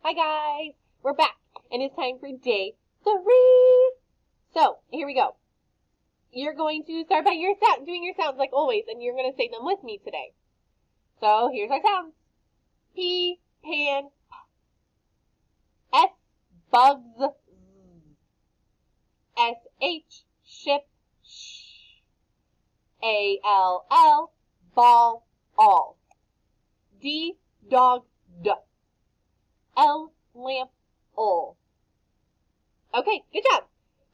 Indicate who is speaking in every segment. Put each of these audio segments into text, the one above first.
Speaker 1: Hi guys, we're back and it's time for day 3. So here we go. You're going to start by doing your sounds like always, and you're going to say them with me today. So here's our sounds. P, pan, S, bugs, S-H, ship, sh, A-L-L, ball, all. D, dog, d. L, lamp, ol. Okay, good job.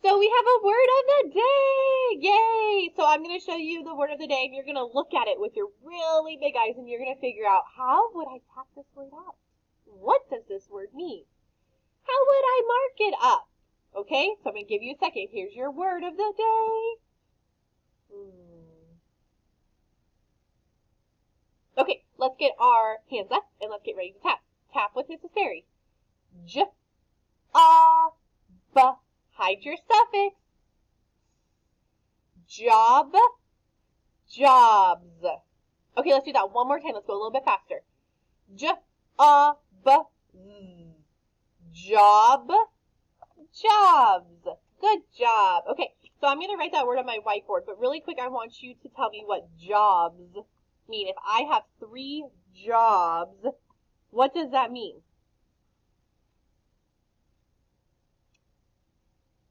Speaker 1: So we have a word of the day. Yay! So I'm going to show you the word of the day, and you're going to look at it with your really big eyes, and you're going to figure out, how would I tap this word out? What does this word mean? How would I mark it up? Okay, so I'm going to give you a second. Here's your word of the day. Okay, let's get our hands up, and let's get ready to tap. Tap with Mrs. Fairy. J, a, b. Hide your suffix. Job, jobs. Okay, let's do that one more time. Let's go a little bit faster. J, a, b, z. Job, jobs. Good job. Okay, so I'm going to write that word on my whiteboard, but really quick, I want you to tell me what jobs mean. If I have 3 jobs, what does that mean?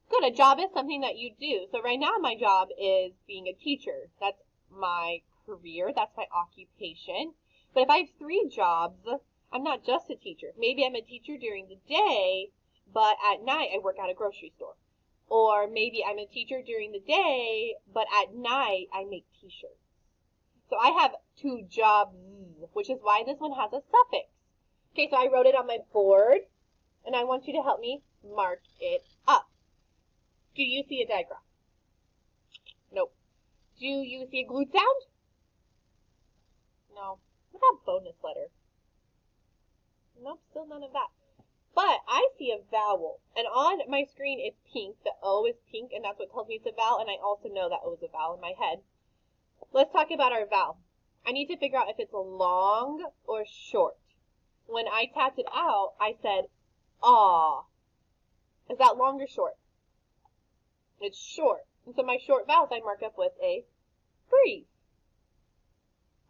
Speaker 1: Good. A job is something that you do. So right now my job is being a teacher. That's my career. That's my occupation. But if I have 3 jobs, I'm not just a teacher. Maybe I'm a teacher during the day, but at night I work at a grocery store. Or maybe I'm a teacher during the day, but at night I make t-shirts. So I have 2 jobs, which is why this one has a suffix. Okay, so I wrote it on my board, and I want you to help me mark it up. Do you see a diagram? Nope. Do you see a glued sound? No. What about bonus letter? Nope, still none of that. But I see a vowel, and on my screen it's pink. The O is pink, and that's what tells me it's a vowel, and I also know that O is a vowel in my head. Let's talk about our vowel. I need to figure out if it's long or short. When I tapped it out, I said, aw. Is that long or short? It's short. And so my short vowels I mark up with a brief.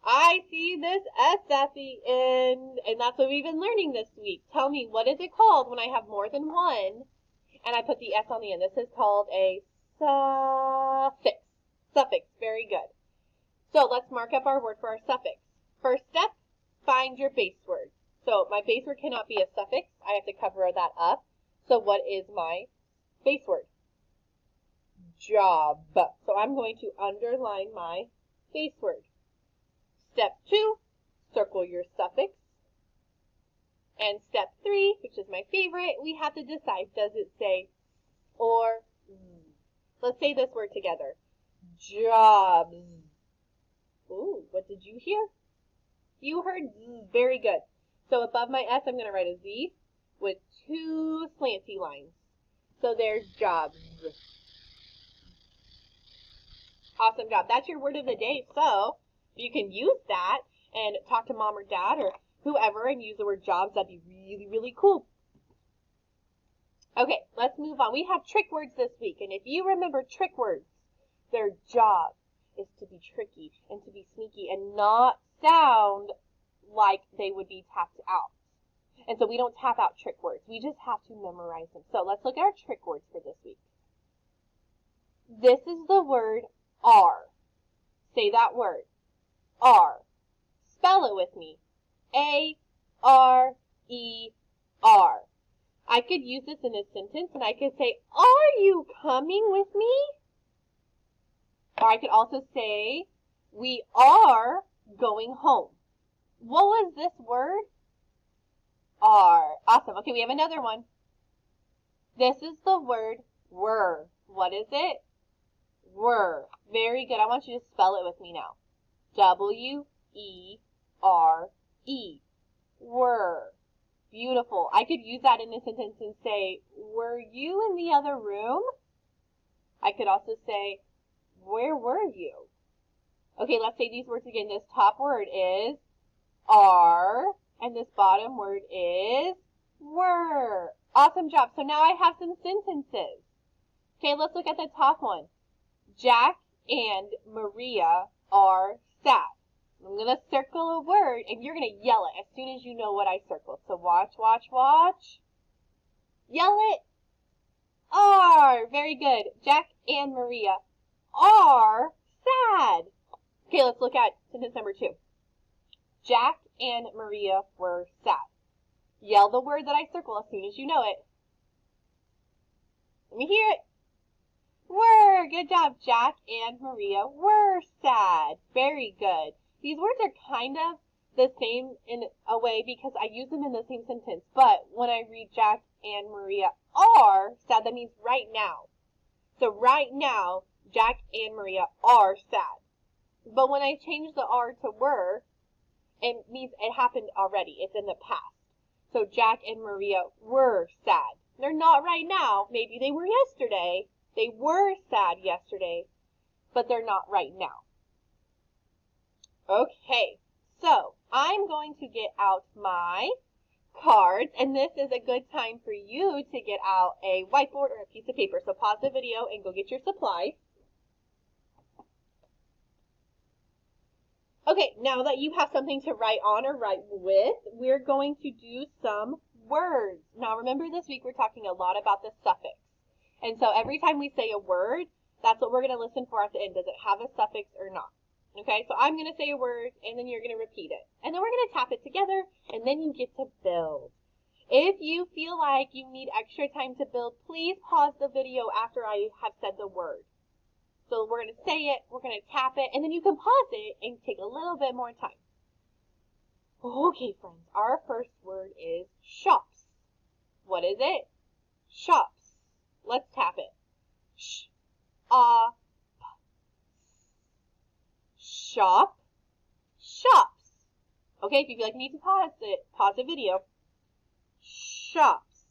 Speaker 1: I see this S at the end, and that's what we've been learning this week. Tell me, what is it called when I have more than one, and I put the S on the end? This is called a suffix. Suffix, very good. So let's mark up our word for our suffix. First step, find your base word. So my base word cannot be a suffix. I have to cover that up. So what is my base word? Job. So I'm going to underline my base word. Step 2, circle your suffix. And step 3, which is my favorite, we have to decide, does it say or z? Let's say this word together. Jobs. Ooh, what did you hear? You heard z. Very good. So above my S, I'm going to write a Z with 2 slanty lines. So there's jobs. Awesome job. That's your word of the day. So you can use that and talk to mom or dad or whoever and use the word jobs. That'd be really, really cool. Okay, let's move on. We have trick words this week. And if you remember trick words, their job is to be tricky and to be sneaky and not sound like they would be tapped out. And so we don't tap out trick words. We just have to memorize them. So let's look at our trick words for this week. This is the word are. Say that word. Are. Spell it with me. A-R-E-R. I could use this in a sentence and I could say, are you coming with me? Or I could also say, we are going home. What was this word? Are. Awesome. Okay, we have another one. This is the word were. What is it? Were. Very good. I want you to spell it with me now. W-E-R-E. Were. Beautiful. I could use that in a sentence and say, were you in the other room? I could also say, where were you? Okay, let's say these words again. This top word is are, and this bottom word is were. Awesome job. So now I have some sentences. Okay, let's look at the top one. Jack and Maria are sad. I'm going to circle a word, and you're going to yell it as soon as you know what I circled. So watch, watch, watch. Yell it. Are. Very good. Jack and Maria are sad. Okay, let's look at sentence number 2. Jack and Maria were sad. Yell the word that I circle as soon as you know it. Let me hear it. Were. Good job. Jack and Maria were sad. Very good. These words are kind of the same in a way because I use them in the same sentence. But when I read Jack and Maria are sad, that means right now. So right now, Jack and Maria are sad. But when I change the are to were, it means it happened already. It's in the past. So Jack and Maria were sad. They're not right now. Maybe they were yesterday. They were sad yesterday, but they're not right now. Okay, so I'm going to get out my cards, and this is a good time for you to get out a whiteboard or a piece of paper. So pause the video and go get your supplies. Okay, now that you have something to write on or write with, we're going to do some words. Now remember this week we're talking a lot about the suffix. And so every time we say a word, that's what we're going to listen for at the end. Does it have a suffix or not? Okay, so I'm going to say a word, and then you're going to repeat it. And then we're going to tap it together, and then you get to build. If you feel like you need extra time to build, please pause the video after I have said the word. So we're going to say it, we're going to tap it, and then you can pause it and take a little bit more time. Okay, friends, our first word is shops. What is it? Shops. Let's tap it. Shop. Shops. Okay, if you feel like you need to pause it, pause the video. Shops.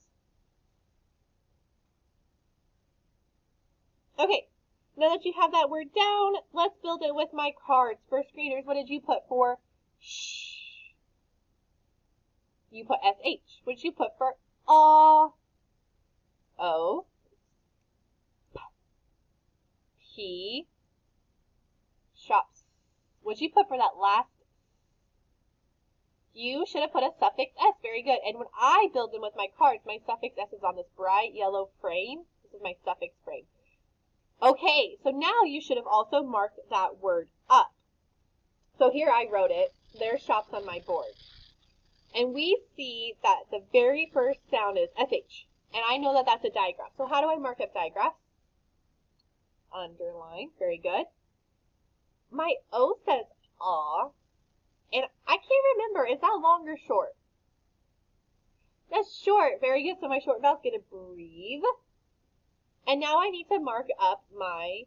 Speaker 1: Okay, now that you have that word down, let's build it with my cards. First graders, what did you put for sh? You put SH. What did you put for O? P. Shops. What did you put for that last? You should have put a suffix S. Very good. And when I build them with my cards, my suffix S is on this bright yellow frame. This is my suffix frame. Okay, so now you should have also marked that word up. So here I wrote it. There's shops on my board. And we see that the very first sound is SH. And I know that that's a digraph. So how do I mark up digraphs? Underline. Very good. My O says aw. And I can't remember. Is that long or short? That's short. Very good. So my short vowel's going to breathe. And now I need to mark up my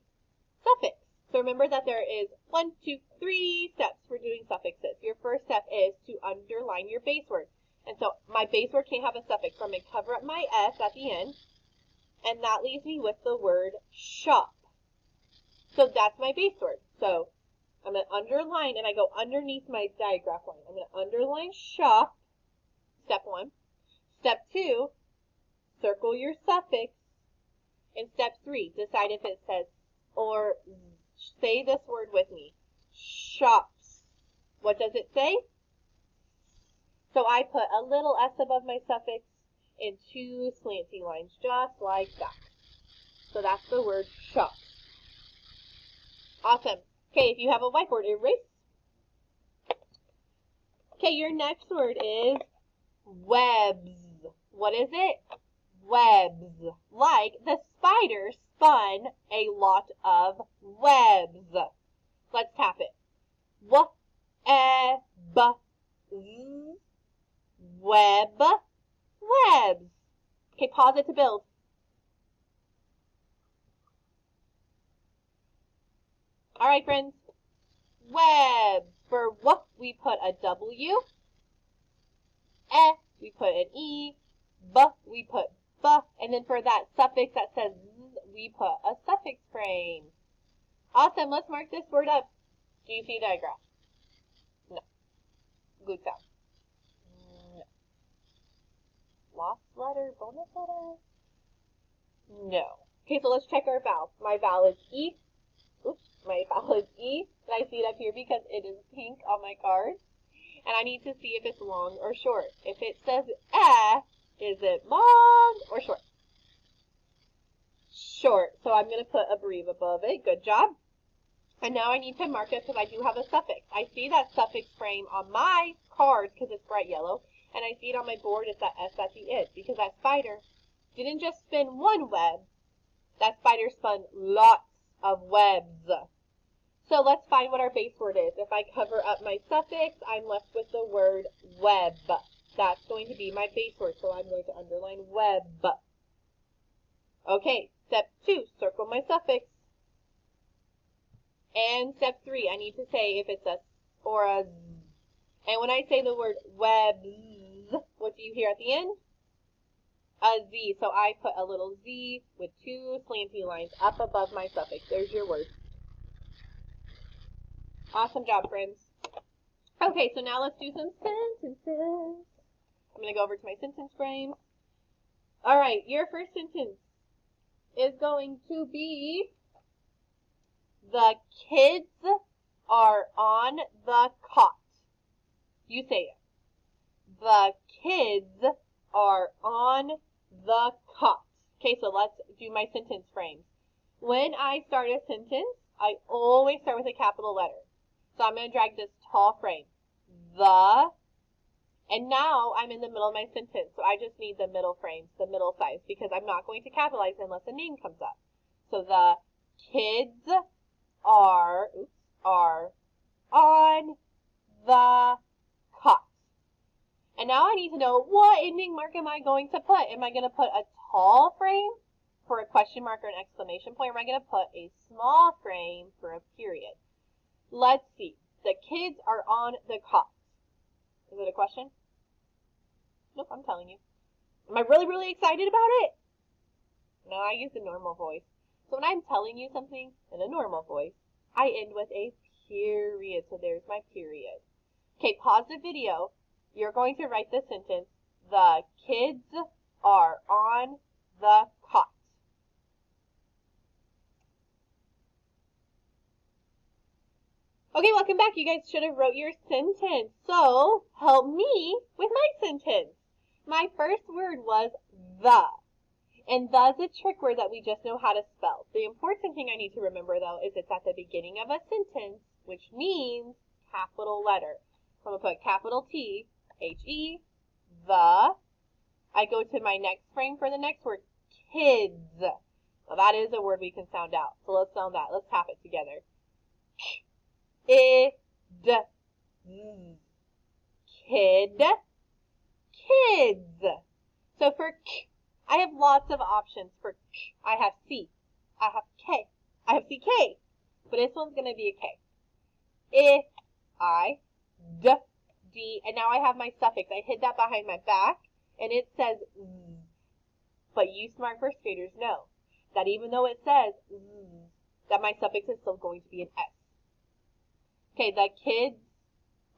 Speaker 1: suffix. So remember that there is 1, 2, 3 steps for doing suffixes. Your first step is to underline your base word. And so my base word can't have a suffix. So I'm going to cover up my S at the end. And that leaves me with the word shop. So that's my base word. So I'm going to underline, and I go underneath my digraph line. I'm going to underline shop, step 1. Step 2, circle your suffix. And step 3, decide if it says or say this word with me. Shops. What does it say? So I put a little S above my suffix and 2 slanty lines, just like that. So that's the word shops. Awesome. Okay, if you have a whiteboard, erase. Okay, your next word is webs. What is it? Webs. Like the spider spun a lot of webs. Let's tap it. W-e-b-z. Web. Webs. Okay, pause it to build. All right, friends. Web. For W, we put a W. E, we put an E. B, we put B. And then for that suffix that says Z, we put a suffix frame. Awesome. Let's mark this word up. Do you see the diagram? No. Good sound. No. letter bonus letter? No. Okay, so let's check our vowel. My vowel is E. Oops, my vowel is E. And I see it up here because it is pink on my card. And I need to see if it's long or short. If it says is it long or short? Short. So I'm going to put a breve above it. Good job. And now I need to mark it because I do have a suffix. I see that suffix frame on my card because it's bright yellow. And I see it on my board. It's that S at the end because that spider didn't just spin one web. That spider spun lots of webs. So let's find what our base word is. If I cover up my suffix, I'm left with the word web. That's going to be my base word. So I'm going to underline web. Okay, step 2, circle my suffix. And step 3, I need to say if it's a s or a z. And when I say the word webs, what do you hear at the end? A z. So I put a little z with 2 slanty lines up above my suffix. There's your word. Awesome job, friends. Okay, so now let's do some sentences. I'm going to go over to my sentence frame. All right, your first sentence is going to be, the kids are on the cot. You say it. The kids are on the cot. Okay, so let's do my sentence frames. When I start a sentence, I always start with a capital letter. So I'm going to drag this tall frame. The, and now I'm in the middle of my sentence. So I just need the middle frames, the middle size, because I'm not going to capitalize unless a name comes up. So the kids are on the cot. And now I need to know, what ending mark am I going to put? Am I going to put a tall frame for a question mark or an exclamation point? Or am I going to put a small frame for a period? Let's see. The kids are on the cot. Is it a question? Nope, I'm telling you. Am I really, really excited about it? No, I use the normal voice. So when I'm telling you something in a normal voice, I end with a period. So there's my period. Okay, pause the video. You're going to write the sentence, the kids are on the cot. Okay, welcome back. You guys should have wrote your sentence. So help me with my sentence. My first word was the. And the is a trick word that we just know how to spell. The important thing I need to remember, though, is it's at the beginning of a sentence, which means capital letter. So I'm going to put capital T, H-E, the. I go to my next frame for the next word, kids. Well, that is a word we can sound out. So let's sound that. Let's tap it together. I-D, Z. Kid, kids. So for k, I have lots of options for k. I have C, I have K, I have CK, but this one's going to be a K. I, D, and now I have my suffix. I hid that behind my back, and it says Z. But you smart first graders know that even though it says Z, that my suffix is still going to be an S. Okay, the kids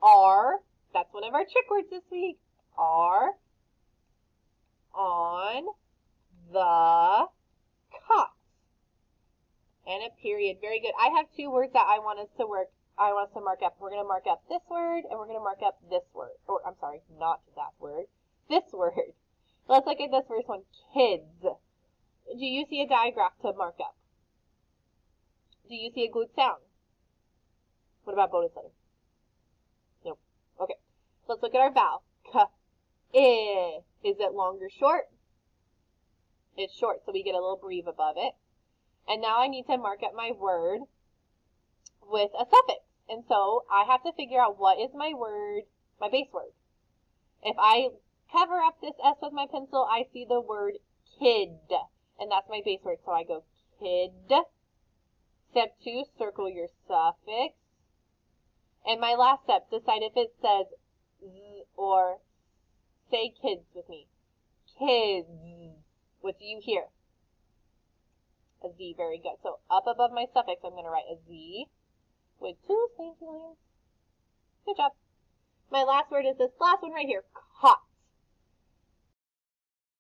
Speaker 1: are, that's one of our trick words this week, are on the cot. And a period. Very good. I have 2 words that I want us to mark up. We're going to mark up this word, and we're going to mark up this word. Or, I'm sorry, not that word. This word. Let's look at this first one, kids. Do you see a digraph to mark up? Do you see a glued sound? What about bonus letter? Nope. Okay. Let's look at our vowel. K, I. Is it long or short? It's short, so we get a little breve above it. And now I need to mark up my word with a suffix. And so I have to figure out what is my word, my base word. If I cover up this S with my pencil, I see the word kid. And that's my base word. So I go kid. Step 2, circle your suffix. And my last step, decide if it says Z or say kids with me. Kids. What do you hear? A Z, very good. So up above my suffix, I'm going to write a Z with 2 slanty lines. Good job. My last word is this last one right here, cot.